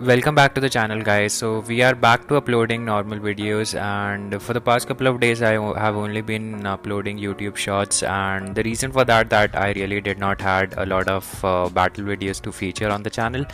Welcome back to the channel, guys. So we are back to uploading normal videos, and for the past couple of days have only been uploading YouTube shorts, and the reason for that I really did not had a lot of battle videos to feature on the channel.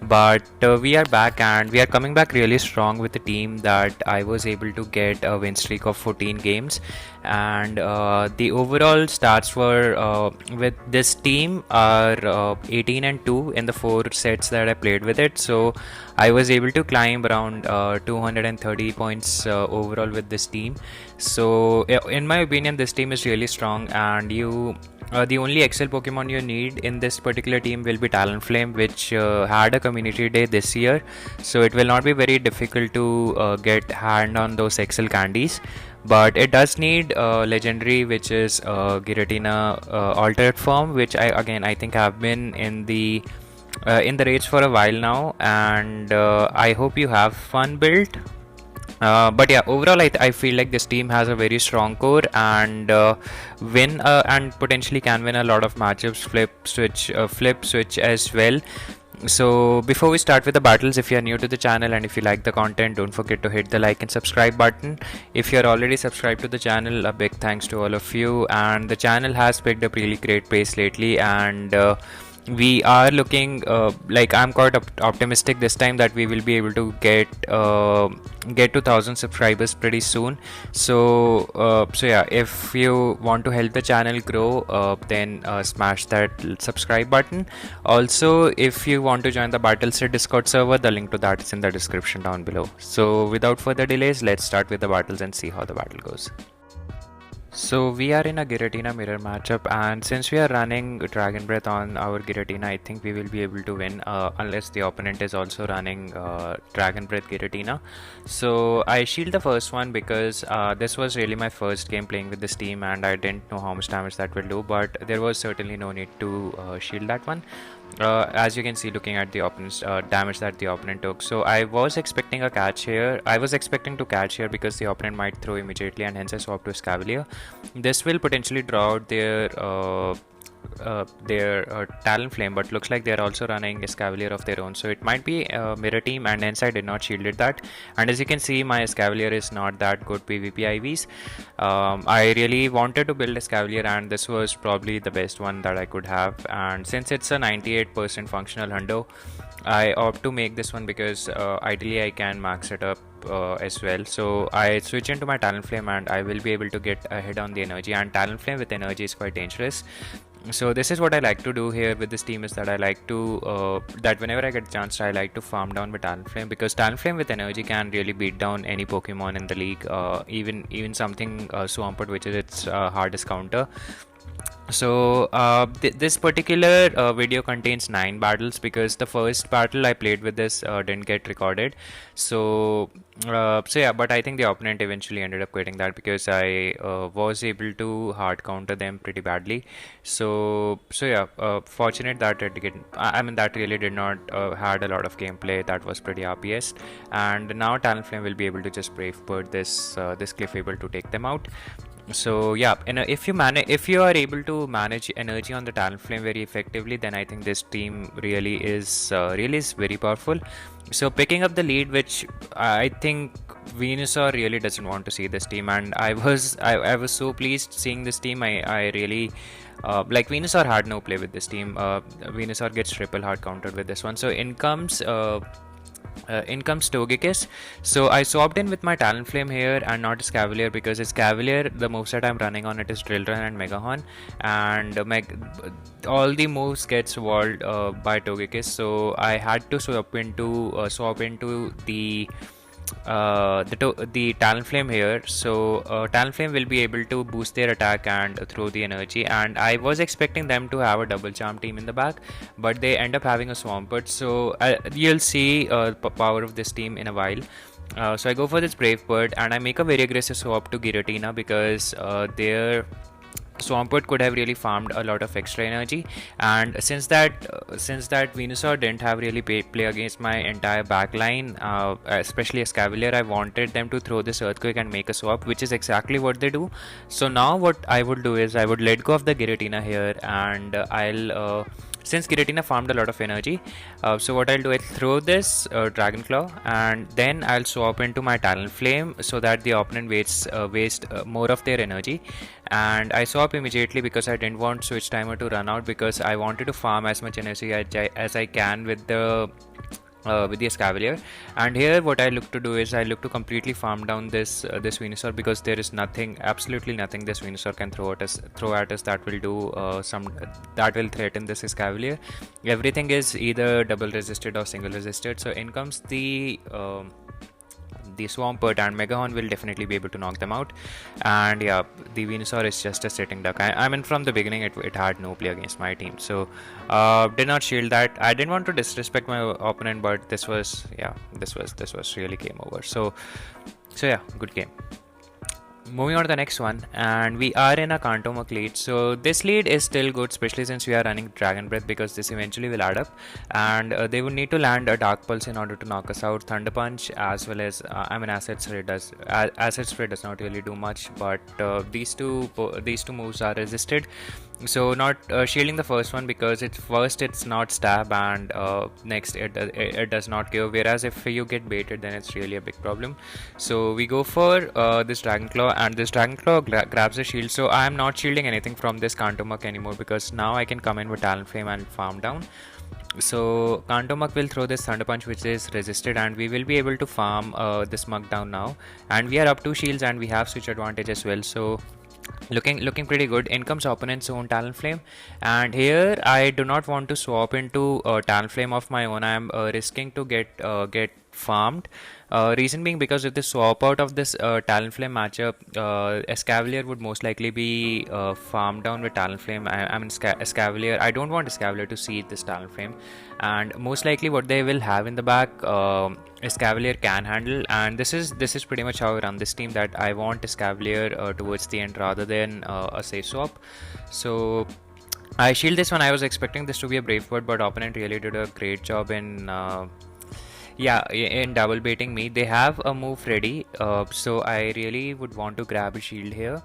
But we are back, and we are coming back really strong with a team that I was able to get a win streak of 14 games, and the overall stats for with this team are 18 and 2 in the 4 sets that I played with it. So I was able to climb around 230 points overall with this team. So in my opinion, this team is really strong, and the only XL Pokemon you need in this particular team will be Talonflame, which had a community day this year, so it will not be very difficult to get hand on those XL candies. But it does need legendary, which is Giratina alternate form, which I think have been in the race for a while now, and I hope you have fun build. But yeah, overall I feel like this team has a very strong core, and win and potentially can win a lot of matchups, flip switch as well. So before we start with the battles, if you are new to the channel and if you like the content, don't forget to hit the like and subscribe button. If you're already subscribed to the channel, a big thanks to all of you, and the channel has picked up really great pace lately, and we are looking like I'm quite optimistic this time that we will be able to get to 1000 subscribers pretty soon. So yeah, if you want to help the channel grow, then smash that subscribe button. Also, if you want to join the Battleset Discord server, the link to that is in the description down below. So without further delays, let's start with the battles and see how the battle goes. So we are in a Giratina mirror matchup, and since we are running Dragon Breath on our Giratina, I think we will be able to win unless the opponent is also running Dragon Breath Giratina. So I shield the first one because this was really my first game playing with this team, and I didn't know how much damage that will do, but there was certainly no need to shield that one. As you can see, looking at the opponent's damage that the opponent took. So I was expecting a catch here. I was expecting to catch here because the opponent might throw immediately, and hence I swapped to Escavalier. This will potentially draw out their Talonflame, but looks like they are also running Escavalier of their own, so it might be a mirror team, and hence I did not shielded that. And as you can see, my Escavalier is not that good PvP IVs. I really wanted to build Escavalier, and this was probably the best one that I could have, and since it's a 98% functional hundo, I opt to make this one because ideally I can max it up as well. So I switch into my Talonflame, and I will be able to get ahead on the energy, and Talonflame with energy is quite dangerous. So this is what I like to do here with this team, is that I like to that whenever I get a chance, I like to farm down with Talonflame, because Talonflame with energy can really beat down any Pokemon in the league, even something Swampert, which is its hardest counter. So this particular video contains 9 battles, because the first battle I played with this didn't get recorded. So yeah, but I think the opponent eventually ended up quitting that because I was able to hard counter them pretty badly. So yeah, fortunate that that really did not had a lot of gameplay. That was pretty RPS, and now Talonflame will be able to just brave bird this cliff, able to take them out. So yeah, and if you are able to manage energy on the Talonflame very effectively, then I think this team really is very powerful. So picking up the lead, which I think Venusaur really doesn't want to see this team, and I was so pleased seeing this team. I really like Venusaur had no play with this team. Venusaur gets triple hard countered with this one. So in comes Togekiss. So I swapped in with my Talonflame here and not Escavalier, because Escavalier, the moveset I'm running on it is Drill Run and Mega Horn, and all the moves gets walled by Togekiss. So I had to swap into the Talonflame here. So Talonflame will be able to boost their attack and throw the energy, and I was expecting them to have a double charm team in the back, but they end up having a Swampert. So you'll see power of this team in a while. So I go for this Brave Bird, and I make a very aggressive swap to Giratina, because their Swampert could have really farmed a lot of extra energy, and since that Venusaur didn't have really play against my entire backline, especially Escavalier, I wanted them to throw this Earthquake and make a swap, which is exactly what they do. So now what I would do is I would let go of the Giratina here, and I'll since Giratina farmed a lot of energy, so what I'll do, I'll throw this Dragon Claw, and then I'll swap into my Talonflame so that the opponent waste more of their energy. And I swap immediately because I didn't want switch timer to run out, because I wanted to farm as much energy as I can with the Escavalier. And here what I look to do is I look to completely farm down this Venusaur, because there is nothing, absolutely nothing this Venusaur can throw at us that will do that will threaten this Escavalier. Everything is either double resisted or single resisted. So in comes the Swampert, and Megahorn will definitely be able to knock them out. And yeah, the Venusaur is just a sitting duck. I mean, from the beginning it had no play against my team, so did not shield that. I didn't want to disrespect my opponent, but this was really game over. So yeah, good game. Moving on to the next one, and we are in a Muk lead. So this lead is still good, especially since we are running Dragon Breath, because this eventually will add up, and they would need to land a Dark Pulse in order to knock us out. Thunder Punch, as well as Acid Spray does not really do much, but these two moves are resisted. So not shielding the first one, because it's not stab, and next it does not KO, whereas if you get baited, then it's really a big problem. So we go for this Dragon Claw, and this Dragon Claw grabs a shield. So I am not shielding anything from this Muk anymore, because now I can come in with Talonflame and farm down. So Muk will throw this Thunder Punch, which is resisted, and we will be able to farm this Muk down now. And we are up 2 shields, and we have switch advantage as well. So looking pretty good. In comes opponent's own Talonflame, and here I do not want to swap into Talonflame of my own. I am risking to get farmed. Reason being, because if they swap out of this Talonflame matchup, Escavalier would most likely be farmed down with Talonflame. I mean Escavalier. I don't want Escavalier to see this Talonflame, and most likely what they will have in the back, Escavalier can handle. And this is pretty much how I run this team, that I want Escavalier towards the end rather than a safe swap. So I shield this one. I was expecting this to be a Brave Bird, but opponent really did a great job in double baiting me. They have a move ready, so I really would want to grab a shield here.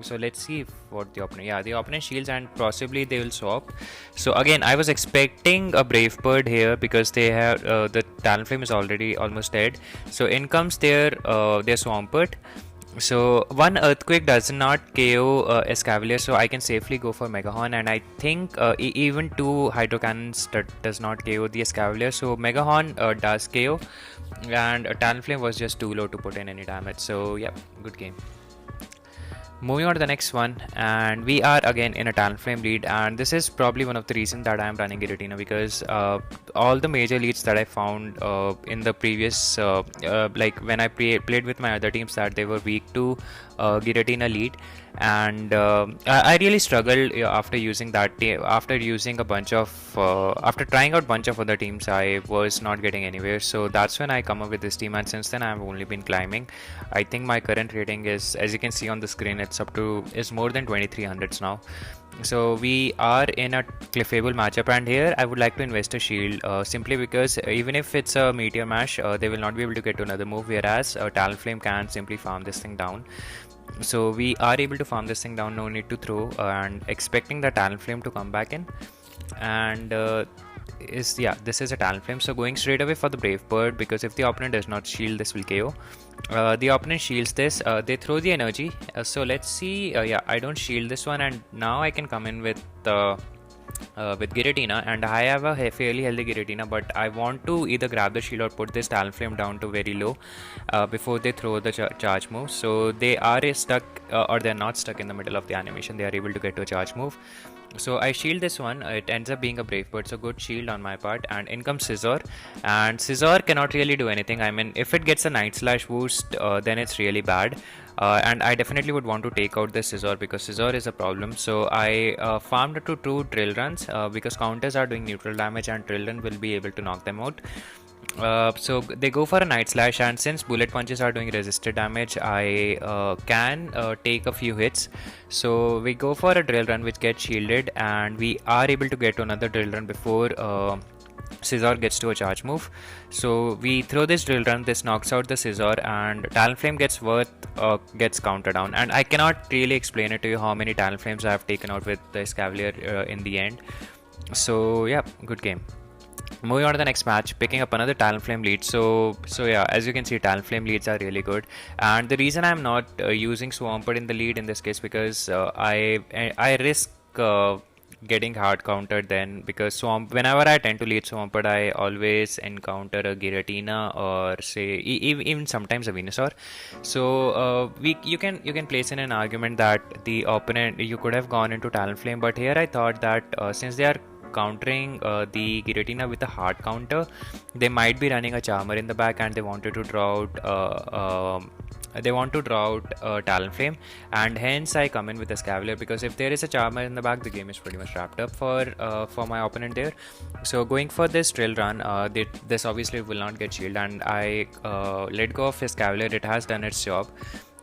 So let's see what the opponent shields, and possibly they will swap. So again, I was expecting a Brave Bird here, because they have the Talonflame is already almost dead. So in comes their Swampert. So one Earthquake does not KO Escavalier, so I can safely go for Megahorn, and I think even 2 Hydro Cannons does not KO the Escavalier. So Megahorn does KO, and Talonflame was just too low to put in any damage. So yeah, good game. Moving on to the next one, and we are again in a Talonflame lead, and this is probably one of the reasons that I am running Giratina, because all the major leads that I found in the previous like when I played with my other teams, that they were weak to Giratina Lead, and I really struggled after using that after trying out a bunch of other teams. I was not getting anywhere, so that's when I come up with this team, and since then I've only been climbing. I think my current rating is, as you can see on the screen, it's more than 2300s now. So we are in a cliffable matchup, and here I would like to invest a shield, simply because even if it's a Meteor Mash, they will not be able to get to another move, whereas Talonflame can simply farm this thing down. So we are able to farm this thing down, no need to throw, and expecting the Talonflame to come back in. And this is a Talonflame, so going straight away for the Brave Bird, because if the opponent does not shield, this will KO. The opponent shields this, they throw the energy, so let's see. I don't shield this one, and now I can come in with Giratina, and I have a fairly healthy Giratina, but I want to either grab the shield or put this Talonflame down to very low before they throw the charge move. So they are stuck, or they're not stuck in the middle of the animation, they are able to get to a charge move. So I shield this one, it ends up being a Brave Bird, so good shield on my part. And in comes Scizor, and Scizor cannot really do anything. I mean, if it gets a Night Slash boost, then it's really bad. And I definitely would want to take out this Scizor, because Scizor is a problem. So I farmed to 2 Drill Runs, because counters are doing neutral damage, and Drill Run will be able to knock them out. So they go for a Night Slash, and since Bullet Punches are doing resisted damage, I can take a few hits. So we go for a Drill Run, which gets shielded, and we are able to get to another Drill Run before Scizor gets to a charge move. So we throw this Drill Run, this knocks out the Scizor, and Talonflame gets counter down. And I cannot really explain it to you how many Talonflames I have taken out with the Escavalier in the end. So yeah, good game. Moving on to the next match, picking up another Talonflame lead. So yeah, as you can see, Talonflame leads are really good. And the reason I'm not using Swampert in the lead in this case, because I risk getting hard countered then, because whenever I tend to lead Swampert, I always encounter a Giratina or say even sometimes a Venusaur. So you can place in an argument that the opponent, you could have gone into Talonflame, but here I thought that since they are countering the Giratina with a hard counter, they might be running a Charmer in the back, and they wanted to draw out Talonflame, and hence I come in with a Scavalier, because if there is a Charmer in the back, the game is pretty much wrapped up for my opponent there. So going for this drill run, this obviously will not get shield, and I let go of his Scavalier. It has done its job.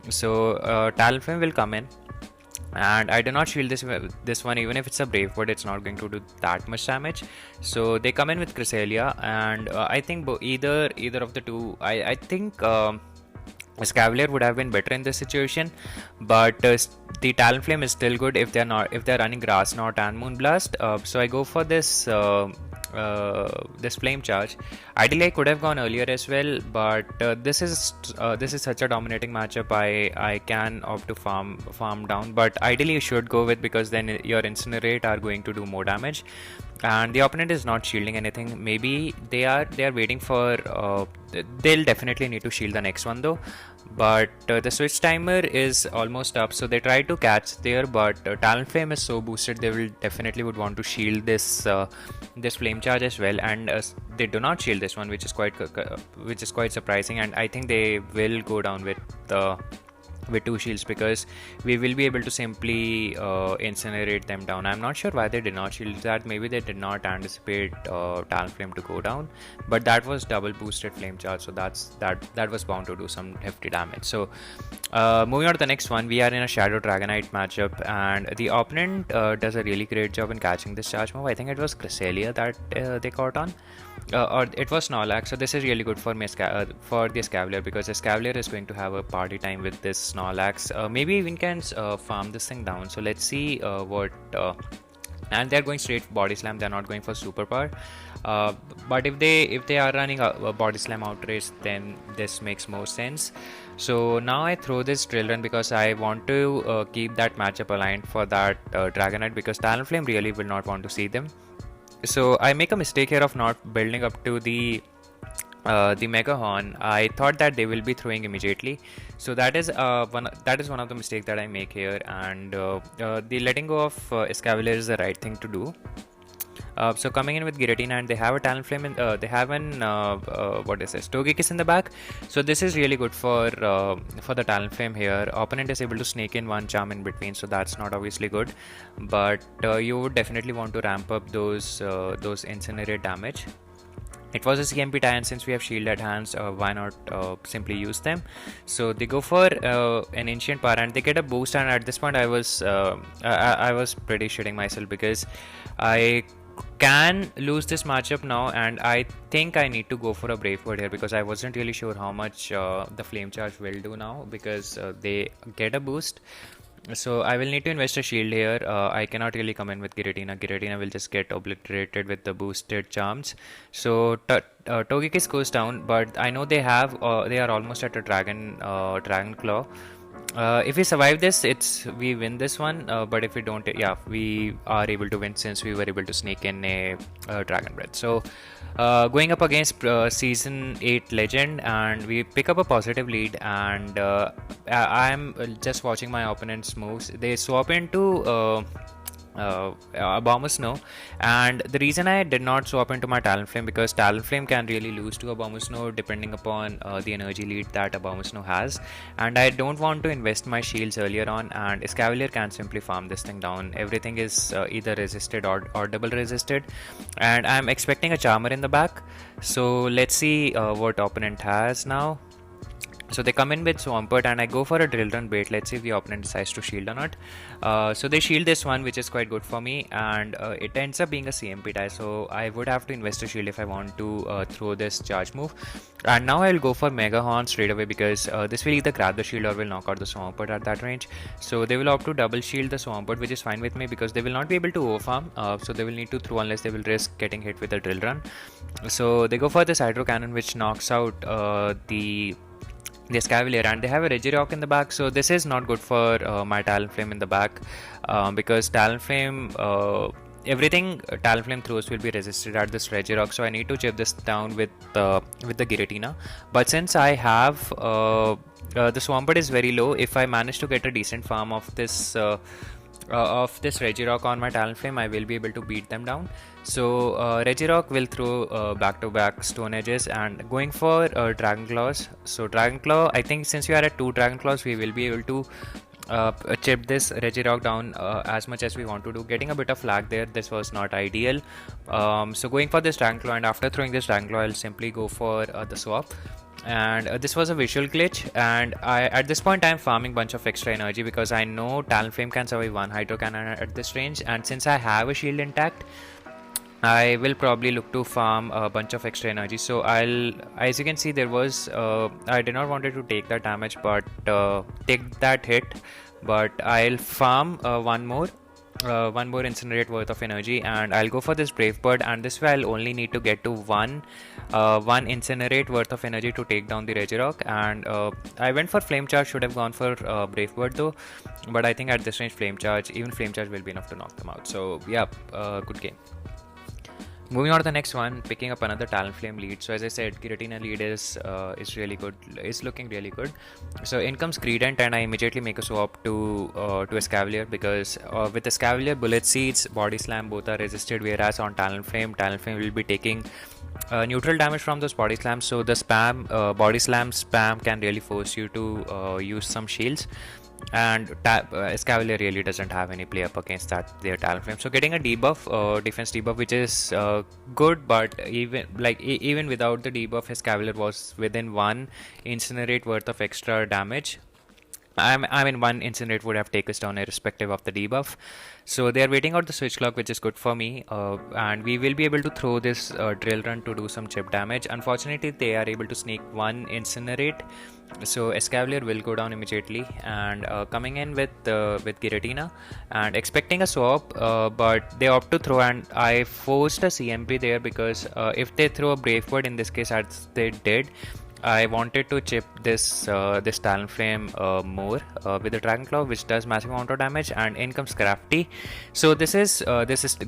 So Talonflame will come in, and I do not shield this one. Even if it's a brave bird, it's not going to do that much damage. So they come in with Cresselia, and I think either of the two, I think Scavalier would have been better in this situation, but the Talonflame is still good if they're running Grass Knot and Moonblast. So I go for this Flame Charge. Ideally I could have gone earlier as well, but this is such a dominating matchup. I can opt to farm down, but ideally you should go with, because then your Incinerate are going to do more damage, and the opponent is not shielding anything. Maybe they are waiting for they'll definitely need to shield the next one though, but the switch timer is almost up, so they try to catch there, but Talonflame is so boosted, they will definitely would want to shield this Flame Charge as well, and they do not shield this one, which is quite surprising, and I think they will go down with two shields, because we will be able to simply incinerate them down. I'm not sure why they did not shield that. Maybe they did not anticipate Talonflame to go down, but that was double boosted Flame Charge, so that was bound to do some hefty damage. So moving on to the next one, we are in a Shadow Dragonite matchup, and the opponent does a really great job in catching this charge move. I think it was Cresselia that they caught on, or it was Snorlax. So this is really good for me for the Scavalier, because the Scavalier is going to have a party time with this Snorlax. Maybe we can farm this thing down. So let's see what. And they're going straight for Body Slam. They're not going for Superpower. But if they are running a Body Slam outrage, then this makes more sense. So now I throw this Drill Run, because I want to keep that matchup aligned for that Dragonite, because Talonflame really will not want to see them. So I make a mistake here of not building up to the Mega Horn. I thought that they will be throwing immediately, so that is one of the mistakes that I make here, and the letting go of Escavalier is the right thing to do. So coming in with Giratina, and they have a Talonflame, they have an what is this, Togekiss in the back. So this is really good for the Talonflame here. Opponent is able to snake in one charm in between, so that's not obviously good, but you would definitely want to ramp up those Incinerate damage. It was a CMP tie, and since we have shield at hands, why not simply use them? So they go for an Ancient Power, and they get a boost, and at this point I was pretty shitting myself, because I can lose this matchup now, and I think I need to go for a Brave Bird here, because I wasn't really sure how much the Flame Charge will do now, because they get a boost. So I will need to invest a shield here. I cannot really come in with Giratina. Giratina will just get obliterated with the boosted charms. So Togekiss goes down, but I know they are almost at a Dragon Claw. If we survive this, we win this one. But if we don't, yeah, we are able to win, since we were able to sneak in a Dragon Breath. So going up against Season 8 Legend, and we pick up a positive lead, and I'm just watching my opponent's moves. They swap into Abomasnow, and the reason I did not swap into my Talonflame, because Talonflame can really lose to Abomasnow depending upon the energy lead that Abomasnow has, and I don't want to invest my shields earlier on, and Escavalier can simply farm this thing down. Everything is either resisted or double resisted, and I'm expecting a Charmer in the back. So let's see what opponent has now. So they come in with Swampert and I go for a Drill Run bait. Let's see if the opponent decides to shield or not. So they shield this one, which is quite good for me, and it ends up being a CMP tie, so I would have to invest a shield if I want to throw this charge move. And now I'll go for Mega Horn straight away, because this will either grab the shield or will knock out the Swampert at that range. So they will opt to double shield the Swampert, which is fine with me because they will not be able to overfarm, so they will need to throw unless they will risk getting hit with a Drill Run. So they go for this Hydro Cannon, which knocks out the Escavalier, and they have a Regirock in the back, so this is not good for my Talonflame in the back, because Talonflame, everything Talonflame throws will be resisted at this Regirock, so I need to chip this down with the Giratina. But since I have the Swampert is very low, if I manage to get a decent farm of this Regirock on my Talonflame, I will be able to beat them down. So Regirock will throw back-to-back Stone Edges, and going for Dragon Claws. So Dragon Claw, I think since we are at 2 Dragon Claws, we will be able to chip this Regirock down as much as we want to do. Getting a bit of lag there, this was not ideal. So going for this Dragon Claw, and after throwing this Dragon Claw, I'll simply go for the swap. And this was a visual glitch, and at this point I'm farming bunch of extra energy because I know Talonflame can survive 1 Hydro Cannon at this range, and since I have a shield intact, I will probably look to farm a bunch of extra energy. So as you can see, there was I did not wanted to take that damage, but take that hit, but I'll farm one more Incinerate worth of energy, and I'll go for this Brave Bird, and this way I'll only need to get to one Incinerate worth of energy to take down the Regirock. And I went for Flame Charge, should have gone for Brave Bird though, but I think at this range even Flame Charge will be enough to knock them out. So yeah, good game. Moving on to the next one, picking up another Talonflame Lead. So as I said, Giratina Lead is really good. It's looking really good. So in comes Greedent, and I immediately make a swap to Escavalier, because with Escavalier, Bullet Seeds, Body Slam both are resisted, whereas on Talonflame will be taking neutral damage from those Body Slams. So the Body Slam spam can really force you to use some shields. And Escavalier really doesn't have any play up against their Talonflame. So getting a debuff, defense debuff, which is good, but even without the debuff, Escavalier was within 1 Incinerate worth of extra damage. I mean 1 Incinerate would have taken us down irrespective of the debuff. So they are waiting out the switch clock, which is good for me, and we will be able to throw this Drill Run to do some chip damage. Unfortunately, they are able to sneak 1 Incinerate, so Escavalier will go down immediately. And coming in with Giratina and expecting a swap, but they opt to throw, and I forced a CMP there because if they throw a Brave Bird in this case, as they did, I wanted to chip this Talonflame more with the Dragon Claw, which does massive amount of damage. And in comes Scrafty. So this is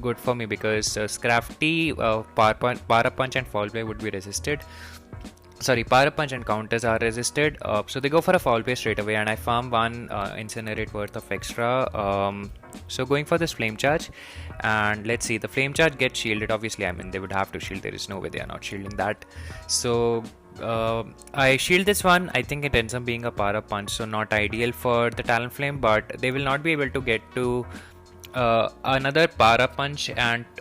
good for me because Scrafty, Power Up Punch and Foul Play would be resisted. Sorry, Power Up Punch and counters are resisted. So they go for a Foul Play straight away, and I farm 1 Incinerate worth of extra. So going for this Flame Charge, and let's see, the Flame Charge gets shielded. Obviously, I mean they would have to shield. There is no way they are not shielding that. So I shield this one. I think it ends up being a Power Up Punch, so not ideal for the Talonflame, but they will not be able to get to another Power Up Punch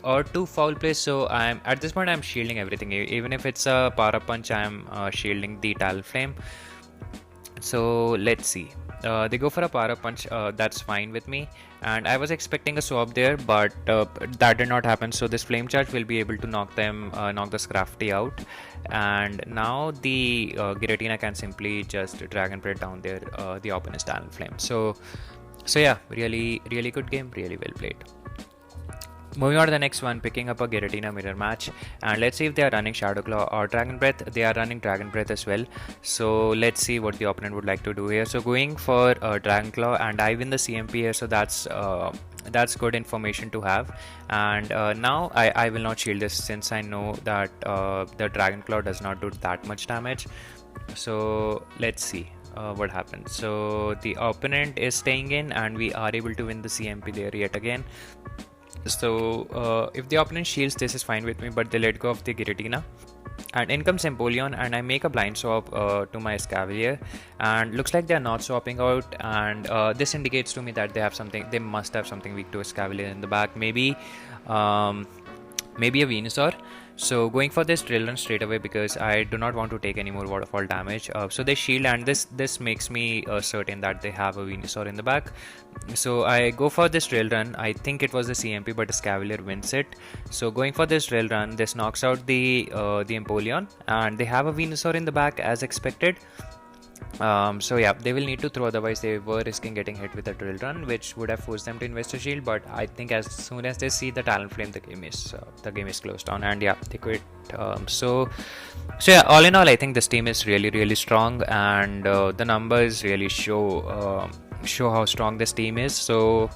or 2 Foul Plays. So at this point I'm shielding everything. Even if it's a Power Up Punch, I'm shielding the Talonflame. So let's see. They go for a Power Up Punch, that's fine with me, and I was expecting a swap there, but that did not happen. So this Flame Charge will be able to knock the Scrafty out, and now the Giratina can simply just Dragon Breath down there the opponent's Talonflame. So yeah, really good game, really well played. Moving on to the next one, picking up a Giratina mirror match, and let's see if they are running Shadow Claw or Dragon Breath. They are running Dragon Breath as well, so let's see what the opponent would like to do here. So going for Dragon Claw, and I win the CMP here, so that's good information to have. And now I will not shield this, since I know that the Dragon Claw does not do that much damage. So let's see what happens. So the opponent is staying in, and we are able to win the CMP there yet again. So if the opponent shields, this is fine with me, but they let go of the Giratina, and in comes Empoleon, and I make a blind swap to my Escavalier, and looks like they are not swapping out, and this indicates to me that they must have something weak to Escavalier in the back. Maybe maybe a Venusaur. So going for this drill run straight away because I do not want to take any more waterfall damage. So they shield, and this makes me certain that they have a Venusaur in the back. So I go for this drill run. I think it was the CMP, but Escavalier wins it. So going for this drill run, this knocks out the Empoleon, and they have a Venusaur in the back as expected. So yeah, they will need to throw, otherwise they were risking getting hit with a drill run, which would have forced them to invest a shield. But I think as soon as they see the Talonflame, the game is closed down, and yeah, they quit. So yeah, all in all, I think this team is really strong, and the numbers really show how strong this team is. So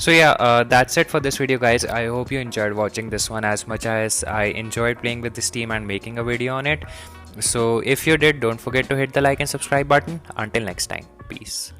yeah, that's it for this video, guys. I hope you enjoyed watching this one as much as I enjoyed playing with this team and making a video on it. So if you did, don't forget to hit the like and subscribe button. Until next time, peace.